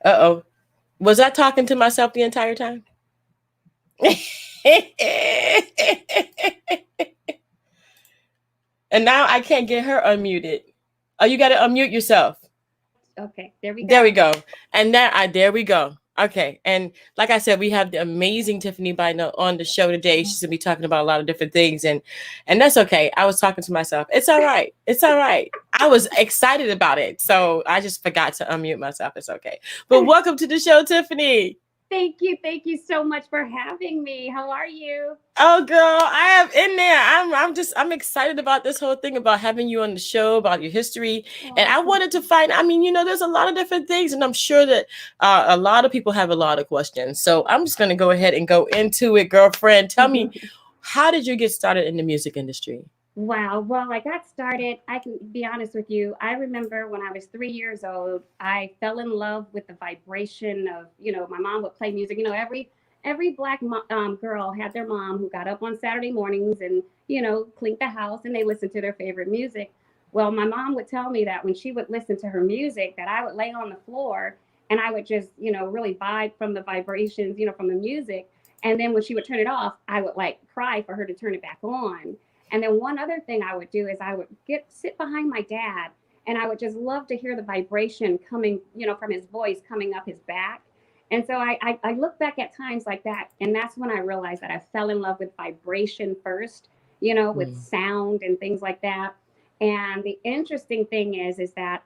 Uh-oh. Was I talking to myself the entire time? And now I can't get her unmuted. Oh, you got to unmute yourself. Okay, there we go. There we go. And there we go. Okay. And like I said, we have the amazing Tiffany Bynoe on the show today. She's gonna be talking about a lot of different things, and that's okay. I was talking to myself. It's all right. It's all right. I was excited about it, so I just forgot to unmute myself. It's okay. But welcome to the show, Tiffany. Thank you so much for having me. How are you? Oh, girl, I am in there. I'm excited about this whole thing about having you on the show, about your history. And I wanted to find, there's a lot of different things, and I'm sure that a lot of people have a lot of questions. So I'm just going to go ahead and go into it, girlfriend. Tell me, how did you get started in the music industry? Wow. Well, I got started. I can be honest with you. I remember when I was 3 years old, I fell in love with the vibration of, my mom would play music. Every Black girl had their mom who got up on Saturday mornings and, cleaned the house, and they listened to their favorite music. Well, my mom would tell me that when she would listen to her music, that I would lay on the floor and I would just, really vibe from the vibrations, from the music. And then when she would turn it off, I would cry for her to turn it back on. And then one other thing I would do is I would sit behind my dad, and I would just love to hear the vibration coming, from his voice coming up his back. And so I look back at times like that, and that's when I realized that I fell in love with vibration first, with sound and things like that. And the interesting thing is that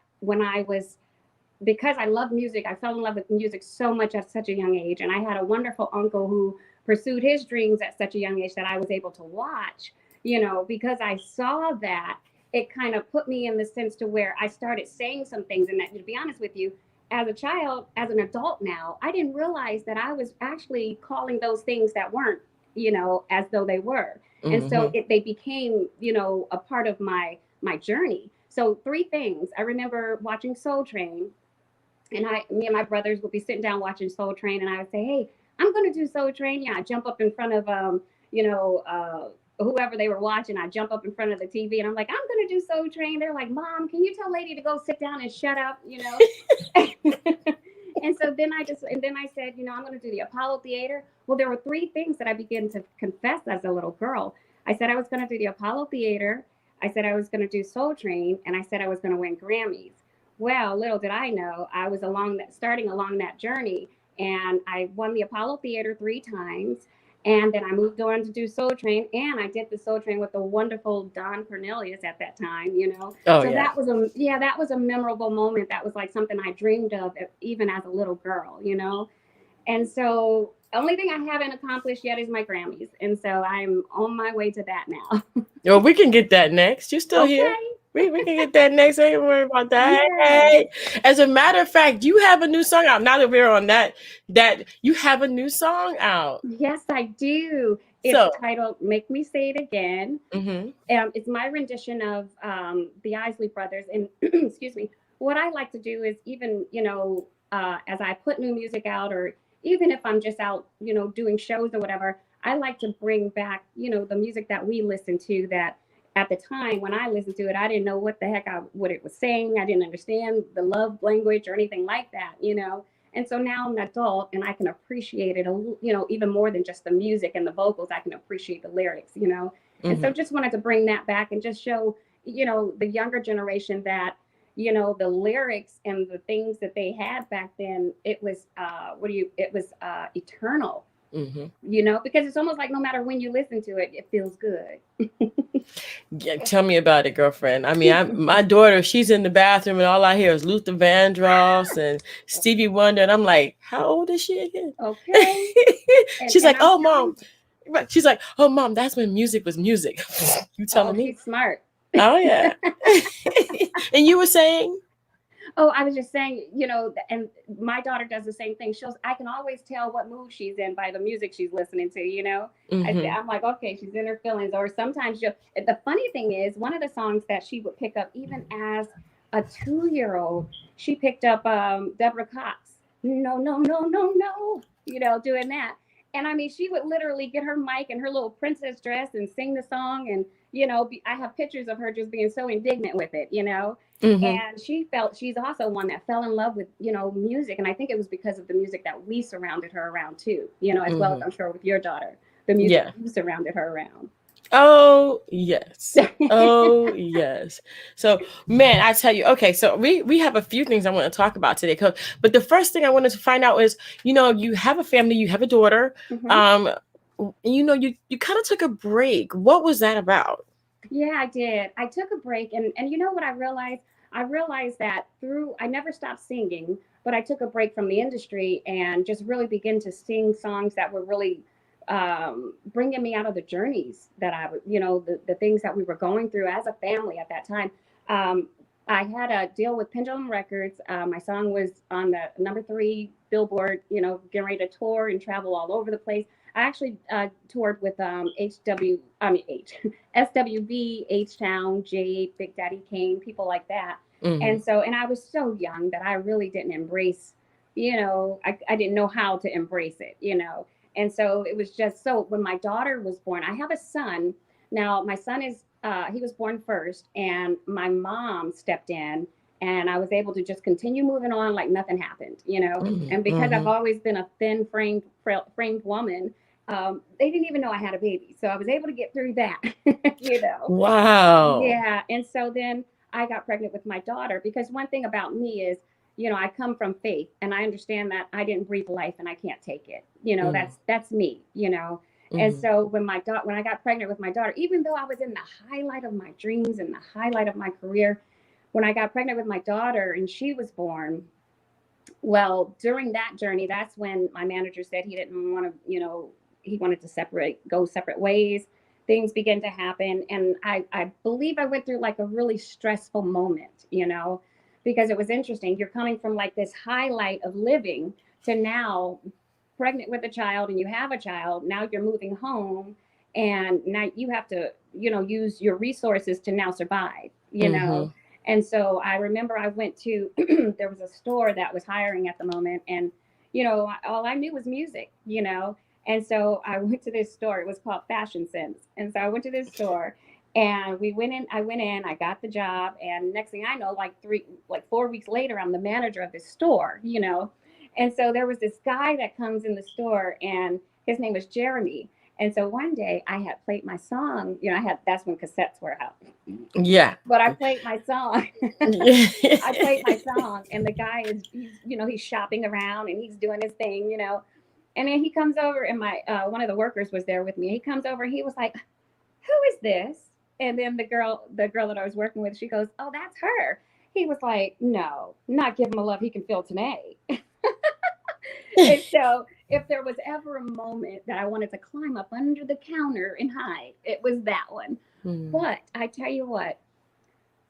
because I love music, I fell in love with music so much at such a young age. And I had a wonderful uncle who pursued his dreams at such a young age that I was able to watch. Because I saw that, it kind of put me in the sense to where I started saying some things. And that, to be honest with you, as a child, as an adult now, I didn't realize that I was actually calling those things that weren't, as though they were. Mm-hmm. And so they became, a part of my journey. So 3 things. I remember watching Soul Train, and me and my brothers would be sitting down watching Soul Train, and I would say, hey, I'm going to do Soul Train. Yeah, I jump up in front of, whoever they were watching. I jump up in front of the TV, and I'm like, I'm going to do Soul Train. They're like, Mom, can you tell Lady to go sit down and shut up, And so then I said, I'm going to do the Apollo Theater. Well, there were 3 things that I began to confess as a little girl. I said I was going to do the Apollo Theater. I said I was going to do Soul Train, and I said I was going to win Grammys. Well, little did I know, I was starting along that journey, and I won the Apollo Theater 3 times. And then I moved on to do Soul Train, and I did the Soul Train with the wonderful Don Cornelius at that time, Oh, so yeah. that was a memorable moment. That was like something I dreamed of even as a little girl, And so the only thing I haven't accomplished yet is my Grammys. And so I'm on my way to that now. Well, we can get that next. You're still here. We can get that next. I ain't worried about that. Yeah. Hey. As a matter of fact, you have a new song out. Now that we're on that you have a new song out. Yes, I do. It's titled "Make Me Say It Again." Mm-hmm. It's my rendition of the Isley Brothers. And excuse me. What I like to do is even as I put new music out, or even if I'm just out doing shows or whatever, I like to bring back the music that we listen to that. At the time when I listened to it, I didn't know what the heck what it was saying. I didn't understand the love language or anything like that, And so now I'm an adult, and I can appreciate it, even more than just the music and the vocals. I can appreciate the lyrics, Mm-hmm. And so just wanted to bring that back and just show, the younger generation that, the lyrics and the things that they had back then, it was, eternal. Mm-hmm. Because it's almost like no matter when you listen to it, it feels good. Yeah, tell me about it, girlfriend. My daughter, she's in the bathroom, and all I hear is Luther Vandross and Stevie Wonder, and I'm like, how old is she again? Okay. She's like, oh, Mom. She's like, oh, Mom, that's when music was music. You telling me? She's smart. Oh, yeah. And you were saying? Oh, I was just saying, and my daughter does the same thing. I can always tell what mood she's in by the music she's listening to. Mm-hmm. I'm like, okay, she's in her feelings. Or sometimes the funny thing is, one of the songs that she would pick up, even as a 2-year-old, she picked up Deborah Cox. No, no, no, no, no, doing that. And I mean, she would literally get her mic and her little princess dress and sing the song. And, I have pictures of her just being so indignant with it. Mm-hmm. And she's also one that fell in love with, music. And I think it was because of the music that we surrounded her around too, as well as Mm-hmm. I'm sure with your daughter, the music Yeah. you surrounded her around. Oh yes. Oh yes. So man, I tell you, okay, so we have a few things I want to talk about today. But the first thing I wanted to find out is, you have a family, you have a daughter. Mm-hmm. Um, you kind of took a break. What was that about? Yeah, I did. I took a break, and you know what I realized? I realized that I never stopped singing, but I took a break from the industry and just really began to sing songs that were really bringing me out of the journeys that the things that we were going through as a family at that time. Um, I had a deal with Pendulum Records. My song was on the number 3 Billboard, getting ready to tour and travel all over the place. I actually toured with SWV, H Town, Jade, Big Daddy Kane, people like that. Mm-hmm. And I was so young that I really didn't embrace, I didn't know how to embrace it. And so it was just so when my daughter was born, I have a son. Now, my son he was born first, and my mom stepped in, and I was able to just continue moving on like nothing happened. And because I've Mm-hmm. always been a thin framed woman, they didn't even know I had a baby. So I was able to get through that, you know. Wow. Yeah. And so then I got pregnant with my daughter because one thing about me is, I come from faith and I understand that I didn't breathe life and I can't take it. Mm-hmm. That's me. And Mm-hmm. so when when I got pregnant with my daughter, even though I was in the highlight of my dreams and the highlight of my career, when I got pregnant with my daughter and she was born, well, during that journey, that's when my manager said he didn't want to, he wanted to go separate ways. Things began to happen. And I believe I went through like a really stressful moment, because it was interesting. You're coming from like this highlight of living to now pregnant with a child and you have a child. Now you're moving home and now you have to, use your resources to now survive. Mm-hmm. And so I remember I went to, there was a store that was hiring at the moment. And, all I knew was music. And so I went to this store. It was called Fashion Sense. And so I went to this store and I went in, I got the job. And next thing I know, like 4 weeks later, I'm the manager of this store. And so there was this guy that comes in the store and his name was Jeremy. And so one day I had played my song, that's when cassettes were out. Yeah. But I played my song. Yeah. I played my song, and the guy he's shopping around and he's doing his thing. And then he comes over, and my one of the workers was there with me. He comes over, he was like, "Who is this?" And then the girl that I was working with, she goes, "Oh, that's her." He was like, "No, not give him a love he can feel tonight." And so, if there was ever a moment that I wanted to climb up under the counter and hide, it was that one. Mm-hmm. But I tell you what,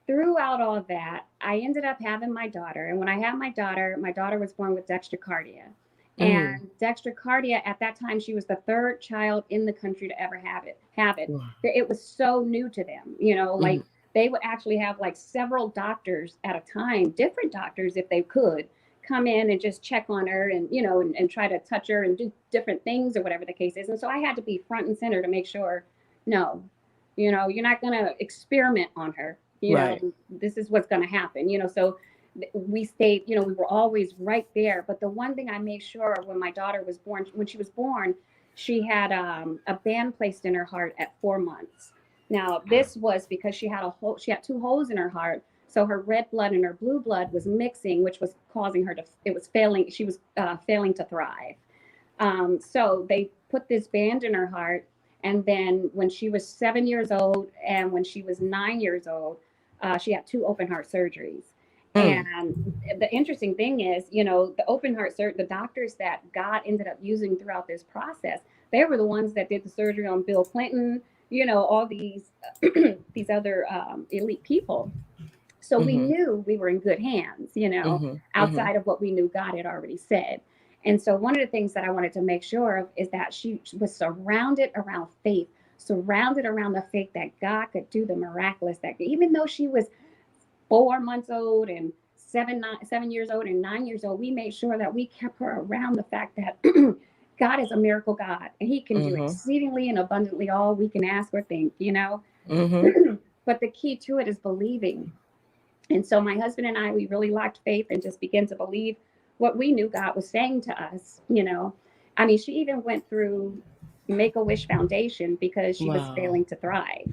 throughout all of that, I ended up having my daughter. And when I had my daughter was born with dextrocardia. Mm-hmm. And dextrocardia at that time, she was the third child in the country to ever have it. It was so new to them, like Mm-hmm. they would actually have like several doctors at a time, different doctors if they could come in and just check on her and and try to touch her and do different things or whatever the case is. And so I had to be front and center to make sure, no, you're not going to experiment on her. Right. This is what's going to happen. So we stayed, we were always right there. But the one thing I made sure when my daughter was born, when she was born, she had a band placed in her heart at 4 months. Now, this was because she had 2 holes in her heart. So her red blood and her blue blood was mixing, which was causing her she was failing to thrive. So they put this band in her heart. And then when she was 7 years old and when she was 9 years old, she had 2 open heart surgeries. Mm. And the interesting thing is, the the doctors that God ended up using throughout this process, they were the ones that did the surgery on Bill Clinton, all these these other elite people. So we knew we were in good hands, Mm-hmm. outside of what we knew God had already said. And so one of the things that I wanted to make sure of is that she was surrounded around faith, surrounded around the faith that God could do the miraculous, that even though she was 4 months old and 7 years old and 9 years old, we made sure that we kept her around the fact that God is a miracle God, and he can do exceedingly and abundantly all we can ask or think, Mm-hmm. But the key to it is believing. And so my husband and I, we really lacked faith and just began to believe what we knew God was saying to us, I mean, she even went through Make-A-Wish Foundation because she was failing to thrive.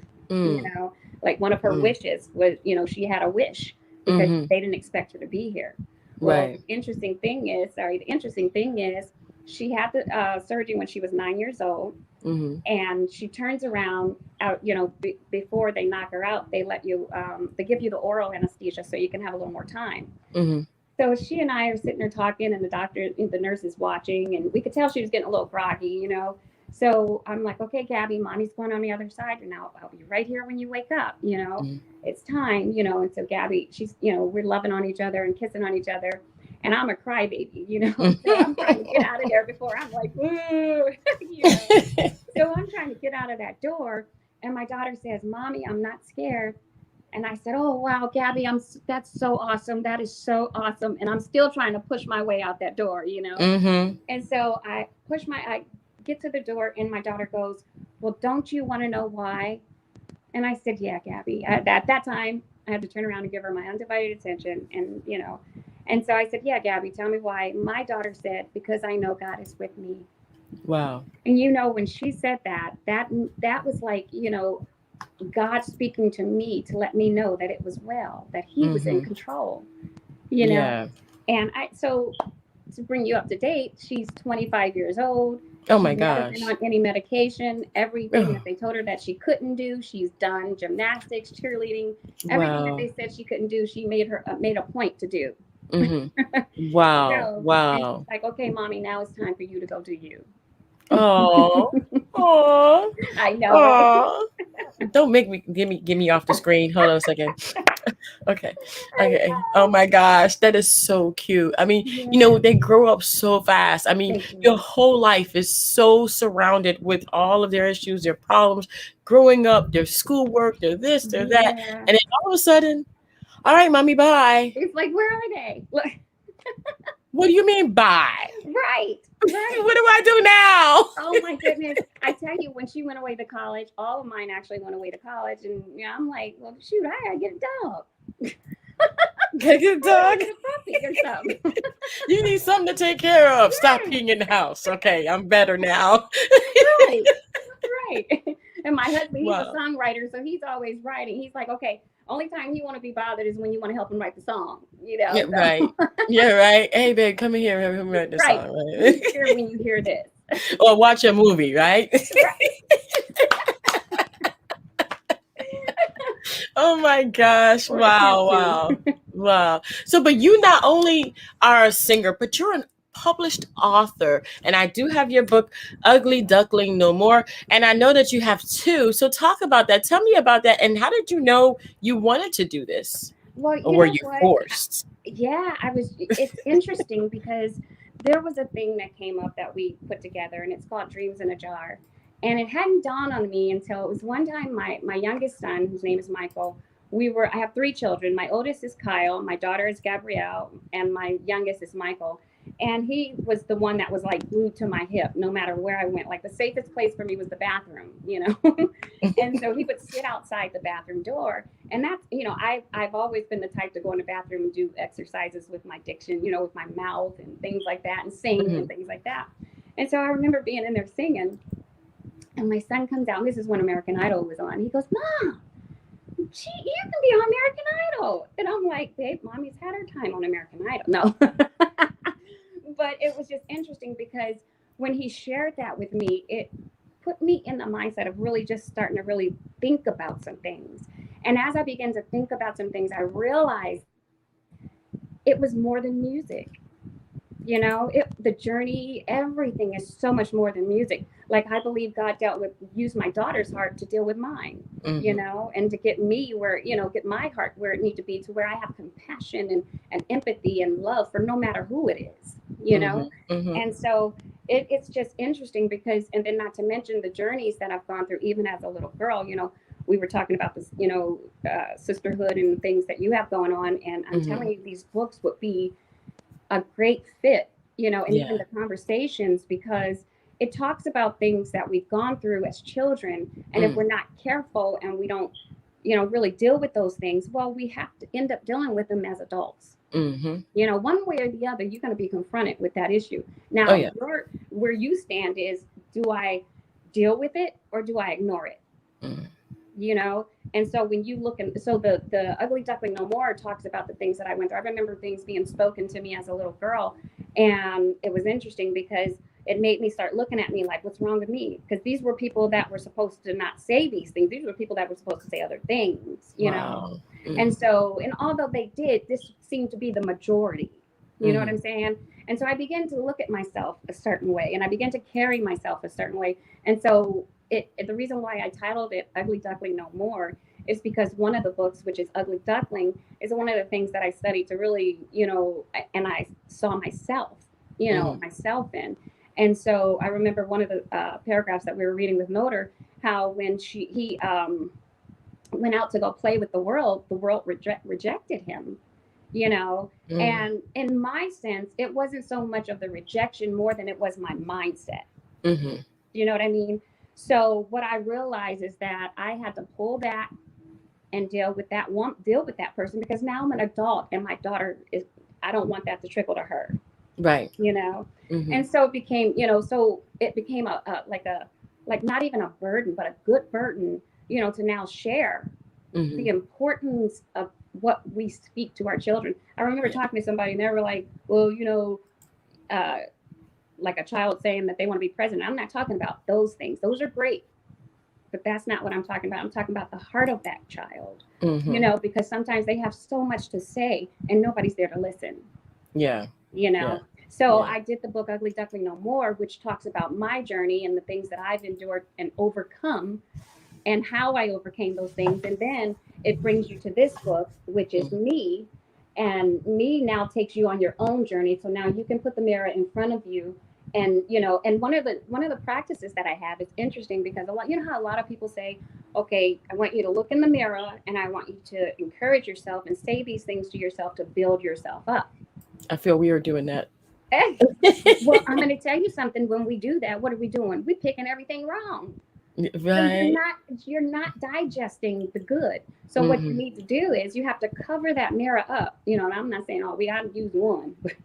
Like one of her wishes was, she had a wish because they didn't expect her to be here. Well, Right. the interesting thing is she had the surgery when she was 9 years old. And she turns around out, before they knock her out, they give you the oral anesthesia so you can have a little more time. So she and I are sitting there talking, and the nurse is watching, and we could tell she was getting a little groggy, So I'm like, okay, Gabby, mommy's going on the other side, and I'll be right here when you wake up, It's time, And so Gabby, she's, we're loving on each other and kissing on each other. And I'm a crybaby, So I'm trying to get out of there before I'm like, woo, So I'm trying to get out of that door, and my daughter says, "Mommy, I'm not scared." And I said, "Oh, wow, Gabby, that's so awesome. That is so awesome." And I'm still trying to push my way out that door, And so I get to the door, and my daughter goes, "Well, don't you want to know why?" And I said, "Yeah, Gabby." At that time, I had to turn around and give her my undivided attention, and And so I said, "Yeah, Gabby, tell me why." My daughter said, "Because I know God is with me." Wow. And when she said that was like, God speaking to me to let me know that it was well, that he was in control, Yeah. And so to bring you up to date, she's 25 years old. Oh She's my never gosh. been on any medication. Everything that they told her that she couldn't do, she's done. Gymnastics, cheerleading, everything that Wow. they said she couldn't do, she made a point to do. Wow. And Wow. she's like, "Okay, mommy, now it's time for you to go do you." Oh. Oh. I know, right? Oh. Don't make me get me off the screen. Hold on a second. Okay. Okay. Oh my gosh, that is so cute. I mean, they grow up so fast. I mean, your whole life is so surrounded with all of their issues, their problems, growing up, their schoolwork, their this, their that. And then all of a sudden, all right, mommy, bye. It's like, where are they? What do you mean bye? Right. What do I do now? Oh my goodness. I tell you, when she went away to college, all of mine actually went away to college. And I'm like, well, shoot, I gotta get a dog. Get a dog? Get a puppy or something. You need something to take care of. Stop being in the house. Okay, I'm better now. Right. And my husband, he's a songwriter, so he's always writing. He's like, okay, only time you want to be bothered is when you want to help him write the song. Yeah, so. Right. Yeah, right. Hey, babe, come in here. Help him write the song. Right. Here when you hear this. Or watch a movie, right? Oh my gosh. Wow. So, but you not only are a singer, but you're an published author. And I do have your book, Ugly Duckling No More. And I know that you have two. So talk about that. Tell me about that. And how did you know you wanted to do this? Well, or were you forced? Yeah, it's interesting because there was a thing that came up that we put together, and it's called Dreams in a Jar. And it hadn't dawned on me until it was one time my youngest son, whose name is Michael, I have 3 children. My oldest is Kyle, my daughter is Gabrielle, and my youngest is Michael. And he was the one that was like glued to my hip no matter where I went. Like the safest place for me was the bathroom, And so he would sit outside the bathroom door. And that's, I've always been the type to go in the bathroom and do exercises with my diction, with my mouth and things like that, and sing and things like that. And so I remember being in there singing, and my son comes out. And this is when American Idol was on. He goes, "Mom, you can be on American Idol." And I'm like, "Babe, mommy's had her time on American Idol." No. But it was just interesting because when he shared that with me, it put me in the mindset of really just starting to really think about some things. And as I began to think about some things, I realized it was more than music. The journey, everything is so much more than music. Like, I believe God used my daughter's heart to deal with mine, and to get me where, get my heart where it needs to be, to where I have compassion and empathy and love for no matter who it is, And so it's just interesting because, and then not to mention the journeys that I've gone through, even as a little girl, we were talking about this, sisterhood and things that you have going on. And I'm telling you, these books would be a great fit, and even the conversations, because it talks about things that we've gone through as children. And if we're not careful and we don't, really deal with those things, well, we have to end up dealing with them as adults. One way or the other, you're going to be confronted with that issue. Now, where you stand is, do I deal with it or do I ignore it? And so when you look so the Ugly Duckling No More talks about the things that I went through. I remember things being spoken to me as a little girl, and it was interesting because it made me start looking at me like, what's wrong with me? Because these were people that were supposed to not say these things. These were people that were supposed to say other things, And so, and although they did, this seemed to be the majority. You know what I'm saying? And so I began to look at myself a certain way, and I began to carry myself a certain way. And so the reason why I titled it Ugly Duckling No More is because one of the books, which is Ugly Duckling, is one of the things that I studied to really, and I saw myself, myself in. And so I remember one of the paragraphs that we were reading with Noter, how when he went out to go play with the world rejected him, and in my sense, it wasn't so much of the rejection more than it was my mindset. You know what I mean? So what I realized is that I had to pull back and deal with that person, because now I'm an adult and my daughter I don't want that to trickle to her. Right. And so it became, like not even a burden, but a good burden, to now share the importance of what we speak to our children. I remember talking to somebody and they were like, well, like a child saying that they want to be president. I'm not talking about those things. Those are great, but that's not what I'm talking about. I'm talking about the heart of that child, because sometimes they have so much to say and nobody's there to listen. So I did the book Ugly Duckling No More, which talks about my journey and the things that I've endured and overcome and how I overcame those things. And then it brings you to this book, which is me, and me now takes you on your own journey. So now you can put the mirror in front of you. And, and one of the practices that I have is interesting, because how a lot of people say, okay, I want you to look in the mirror and I want you to encourage yourself and say these things to yourself to build yourself up. I feel we are doing that. Well, I'm going to tell you something. When we do that, what are we doing? We're picking everything wrong. Right. So you're not digesting the good. So what you need to do is you have to cover that mirror up. And I'm not saying, we got to use one, but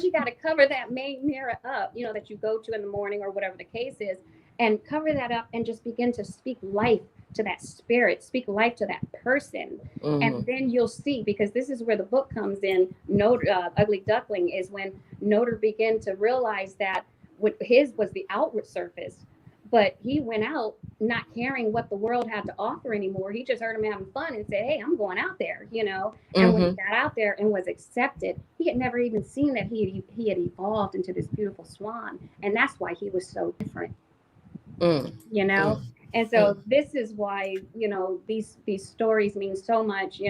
you got to cover that main mirror up, that you go to in the morning or whatever the case is, and cover that up and just begin to speak life to that spirit, speak life to that person. And then you'll see, because this is where the book comes in. Ugly Duckling is when Noter began to realize that what his was the outward surface, but he went out not caring what the world had to offer anymore. He just heard him having fun and said, hey, I'm going out there, And when he got out there and was accepted, he had never even seen that he had evolved into this beautiful swan. And that's why he was so different, And so this is why, these stories mean so much,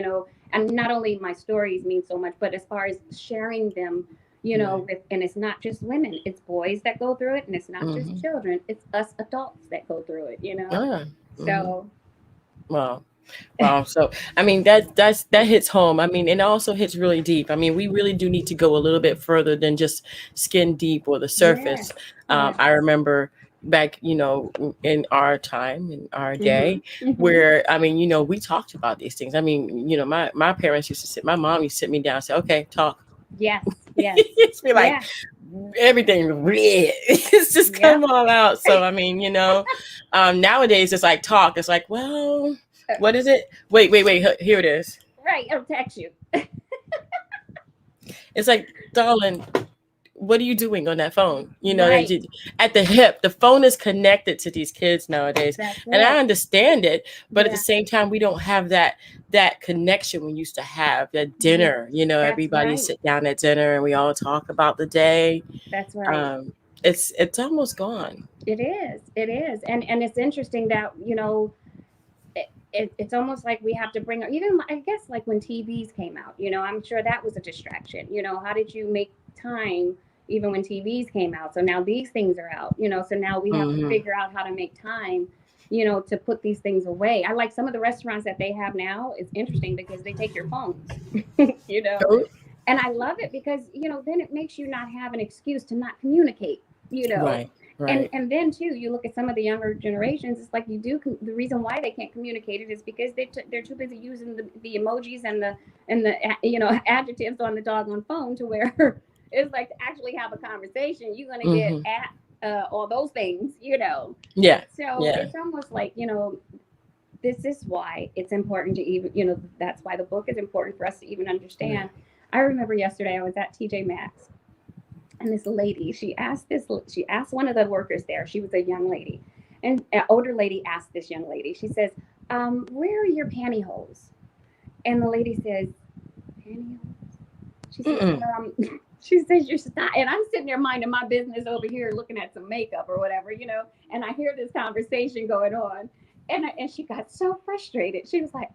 and not only my stories mean so much, but as far as sharing them, and it's not just women, it's boys that go through it, and it's not just children, it's us adults that go through it, So wow. So I mean, that hits home. I mean, and it also hits really deep. I mean, we really do need to go a little bit further than just skin deep or the surface. I remember back, in our time, in our day, where, I mean, we talked about these things. I mean, my parents my mom used to sit me down and say, okay, talk. Yes. It's be like everything red. It's just come all out. So I mean, nowadays it's like talk. It's like, well, what is it? Wait. Here it is. Right, I'll text you. It's like, darling, what are you doing on that phone? That Right. at the hip, the phone is connected to these kids nowadays. That's And I it. understand it, but at the Yeah. same time, we don't have that connection we used to have, that Yeah. dinner, That's everybody right. sit down at dinner and we all talk about the day. That's right. Um, it's almost gone. It is. It is. And it's interesting that, it's almost like we have to bring, even I guess like when TVs came out, I'm sure that was a distraction. How did you make time even when TVs came out? So now these things are out, so now we have to Hmm. figure out how to make time, to put these things away. I like some of the restaurants that they have now. It's interesting because they take your phones, you know, Oh, and I love it because, then it makes you not have an excuse to not communicate, you know. right, And right. and then too, you look at some of the younger generations. It's like the reason why they can't communicate it is because they're too busy using the emojis and the adjectives on the doggone phone to where it's like to actually have a conversation. You're gonna get Hmm. at all those things. Yeah, So yeah. it's almost like this is why it's important to even that's why the book is important for us to even Yeah. understand. I remember yesterday I was at TJ Maxx and this lady, she asked one of the workers there, she was a young lady, and an older lady asked this young lady, she says, where are your pantyhose? And the lady says, pantyhose? She says, Mm-mm. she says, you're not, and I'm sitting there minding my business over here looking at some makeup or whatever, and I hear this conversation going on, and she got so frustrated. She was like,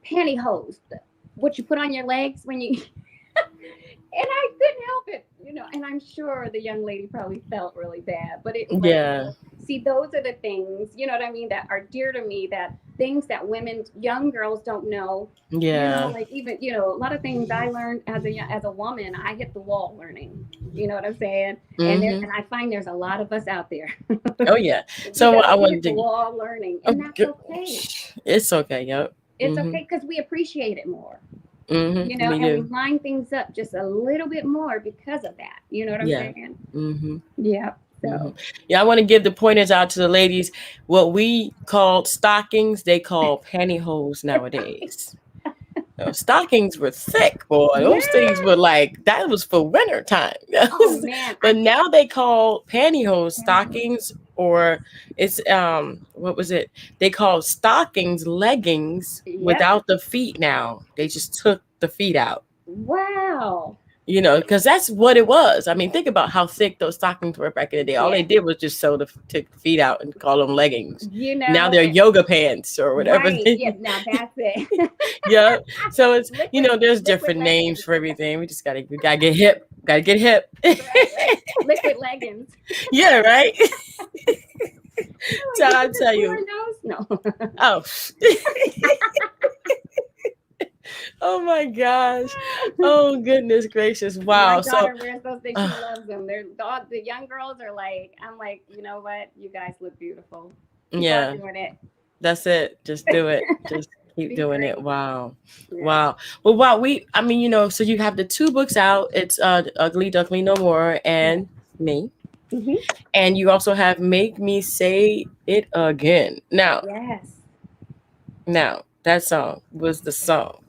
pantyhose, what you put on your legs when you and I couldn't help it. And I'm sure the young lady probably felt really bad, but it's like, Yeah, see, those are the things, what I mean, that are dear to me, that things that women, young girls don't know, yeah. like even, a lot of things I learned as a woman, I hit the wall learning, you know what I'm saying? Hmm. And I find there's a lot of us out there Oh yeah. that So I hit wanted the to. wall learning, Oh, and that's okay. it's okay. Yep. It's okay because we appreciate it more. We And we do. line things up just a little bit more because of that. You know what I'm Yeah. saying? Hmm. Yeah. Hmm. So, Yeah, I want to give the pointers out to the ladies. What we called stockings, they call pantyhose nowadays. Stockings were thick, boy. Those things yeah. were like that was for winter time. Oh man, But now they call pantyhose pantyhose. stockings, or it's what was it? They call stockings leggings Yep. without the feet now. They just took the feet out. Wow. Because that's what it was. I mean, think about how thick those stockings were back in the day. All they Yeah. did was just take the feet out and call them leggings. You Now know, they're yoga pants or whatever. right. Yeah. Now that's it. Yeah. So it's there's Liquid different names leggings. for everything. We gotta get hip. Gotta get hip. Right. Right. Liquid leggings. Yeah, right. Oh, So did I you just tell pull her you. nose? No. Oh. Oh my gosh. Oh goodness gracious. My Wow. So daughter wears those things. She loves them. The young girls are like, I'm like, you know what? You guys look beautiful. Keep on yeah. doing it. That's it. Just do it. Just keep Be doing it. great. Wow. Yeah. Wow. Well, wow. I mean, so you have the two books out. It's Ugly Duckling No More Yeah. and Me. Hmm. And you also have Make Me Say It Again. Yes. Now, that song was the song.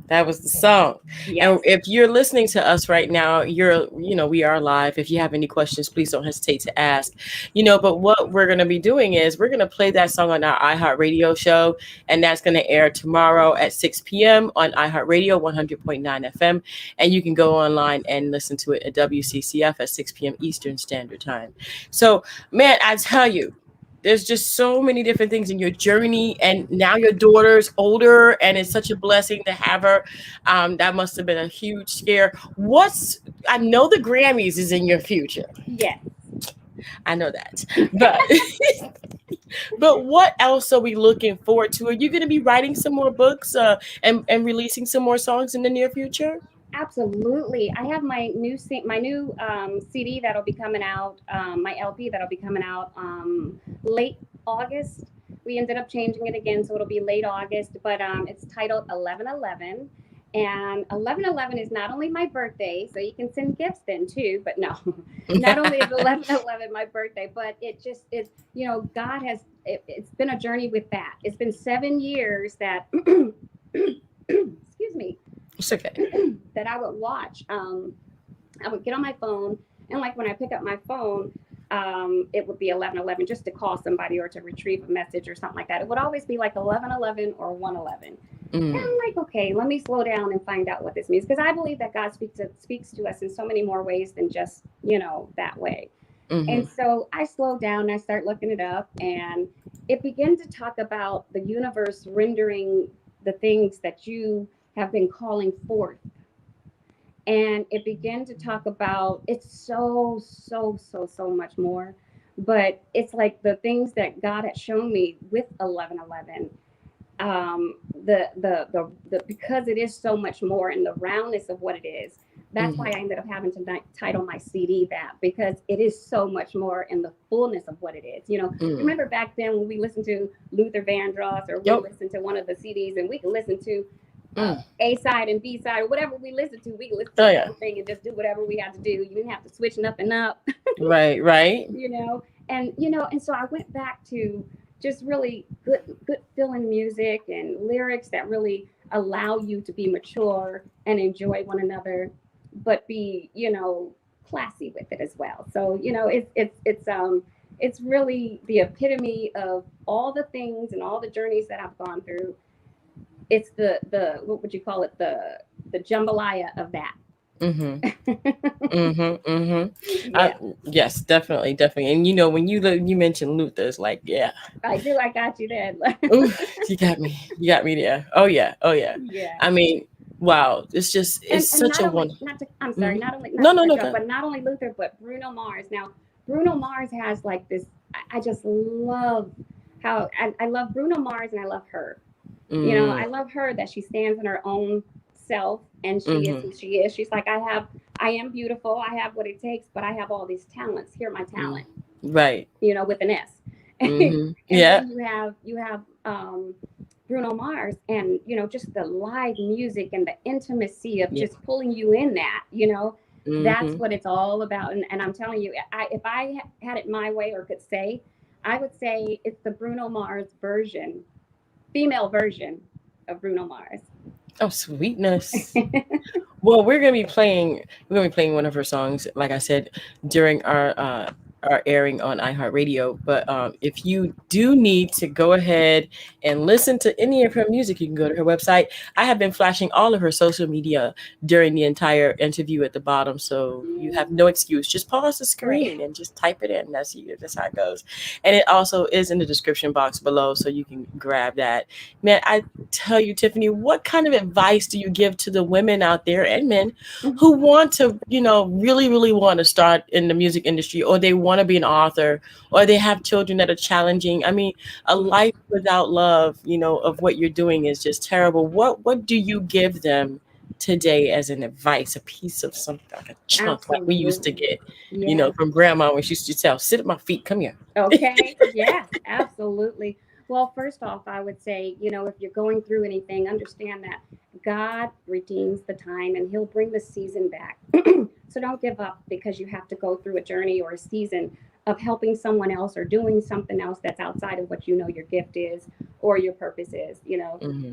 That was the song. And Yes. if you're listening to us right now, we are live. If you have any questions, please don't hesitate to ask. But what we're going to be doing is we're going to play that song on our iHeartRadio show, and that's going to air tomorrow at 6 p.m. on iHeartRadio 100.9 FM. And you can go online and listen to it at WCCF at 6 p.m. Eastern Standard Time. So, man, I tell you, there's just so many different things in your journey, and now your daughter's older and it's such a blessing to have her. That must have been a huge scare. I know the Grammys is in your future. Yes. I know that, but but what else are we looking forward to? Are you going to be writing some more books and releasing some more songs in the near future? Absolutely. I have my new CD that'll be coming out, my LP that'll be coming out late August. We ended up changing it again, so it'll be late August, but it's titled 1111. And 1111 is not only my birthday, so you can send gifts then too, but no, not only is 1111 my birthday, but it just is, God it's been a journey with that. It's been 7 years that, excuse me, It's okay. that I would watch I would get on my phone, and like when I pick up my phone, it would be 11:11 just to call somebody or to retrieve a message or something like that. It would always be like 11:11 or 1:11. And I'm like, okay, let me slow down and find out what this means, because I believe that God speaks to us in so many more ways than just, that way. And so I slowed down and I start looking it up, and it began to talk about the universe rendering the things that you have been calling forth. And it began to talk about, it's so much more. But it's like the things that God had shown me with 11:11, the because it is so much more, and the roundness of what it is. That's why I ended up having to title my CD that, because it is so much more in the fullness of what it is. Remember back then when we listened to Luther Vandross, or we listened to one of the CDs, and we could listen to A side and B side, or whatever we listened to, we could listen to everything and just do whatever we had to do. You didn't have to switch nothing up. Right. And so I went back to just really good feeling music and lyrics that really allow you to be mature and enjoy one another, but be, classy with it as well. So, it's really the epitome of all the things and all the journeys that I've gone through. It's the what would you call it? The jambalaya of that. Yeah. Yes, definitely. And when you mentioned Luther, it's like, yeah, I do. I got you there. Ooh, you got me there. Oh yeah. Yeah. I mean, wow. It's just, it's such a one. I'm sorry. Not only but not only Luther, but Bruno Mars. Now, Bruno Mars has like this. I just love how I love Bruno Mars, and I love her. I love her that she stands in her own self, and she is who she is. She's like, I am beautiful. I have what it takes, but I have all these talents. Here are my talent. Right. With an S. And then you have Bruno Mars, and just the live music and the intimacy of just pulling you in that. That's what it's all about. And I'm telling you, if I had it my way, or could say, I would say it's the Bruno Mars version, female version of Bruno Mars. Oh, sweetness. Well, we're gonna be playing one of her songs, like I said, during our airing on iHeartRadio. But if you do need to go ahead and listen to any of her music, you can go to her website. I have been flashing all of her social media during the entire interview at the bottom, so you have no excuse. Just pause the screen and just type it in. That's how it goes. And it also is in the description box below, so you can grab that. Man, I tell you, Tiffany, what kind of advice do you give to the women out there, and men, who want to, really, really want to start in the music industry, or they want to be an author, or they have children that are challenging? I mean, a life without love, of what you're doing is just terrible. What do you give them today as an advice, a piece of something, like a chunk, like we used to get, from grandma when she used to tell, sit at my feet, come here. Okay. Yeah, absolutely. Well, first off, I would say, if you're going through anything, understand that God redeems the time, and he'll bring the season back. So don't give up because you have to go through a journey or a season of helping someone else or doing something else that's outside of what your gift is or your purpose is,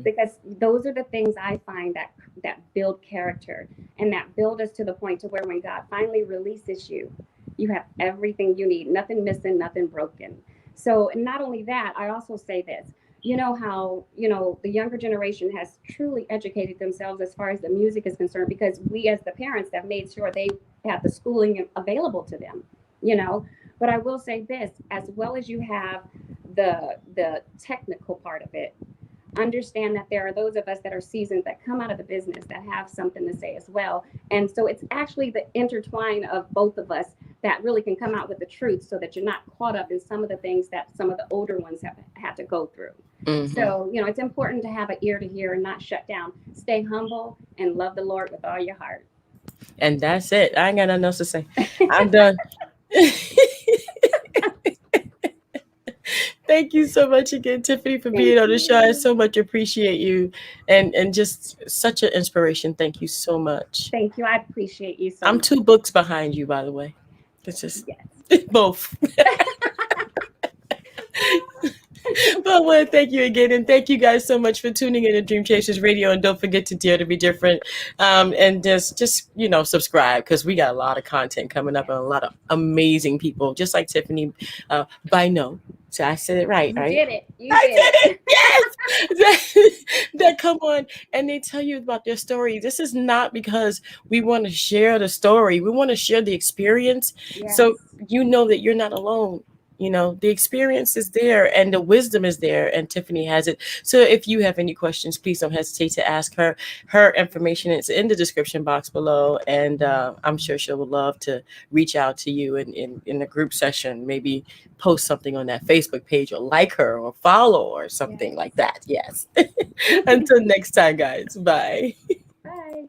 because those are the things I find that build character, and that build us to the point to where when God finally releases you, you have everything you need, nothing missing, nothing broken. So, and not only that, I also say this, how, the younger generation has truly educated themselves as far as the music is concerned, because we as the parents have made sure they have the schooling available to them, But I will say this, as well as you have the technical part of it, understand that there are those of us that are seasoned, that come out of the business, that have something to say as well. And so it's actually the intertwine of both of us that really can come out with the truth, so that you're not caught up in some of the things that some of the older ones have had to go through. So, it's important to have an ear to hear and not shut down. Stay humble and love the Lord with all your heart. And that's it. I ain't got nothing else to say. I'm done. Thank you so much again, Tiffany, for being on the show. I so much appreciate you, and just such an inspiration. Thank you so much. Thank you. I appreciate you so much. I'm 2 books behind you, by the way. It's just both. But I want to thank you again, and thank you guys so much for tuning in to Dream Chasers Radio. And don't forget to dare to be different, and just subscribe, because we got a lot of content coming up and a lot of amazing people, just like Tiffany, Bynoe. So I said it right, right? You did it. I did it. Yes. that come on and they tell you about their story. This is not because we want to share the story. We want to share the experience. Yes. So you know that you're not alone. The experience is there and the wisdom is there, and Tiffany has it. So if you have any questions, please don't hesitate to ask her. Her information is in the description box below, and I'm sure she'll love to reach out to you in a group session, maybe post something on that Facebook page, or like her or follow or something like that. Yes. Until next time, guys. Bye. Bye.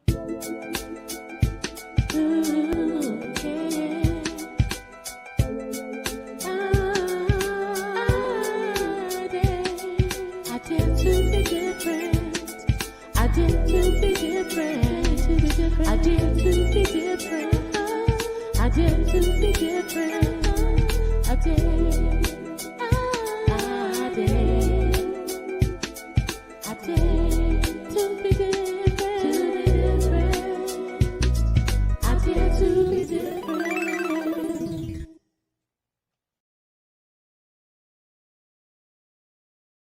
I dare to be different.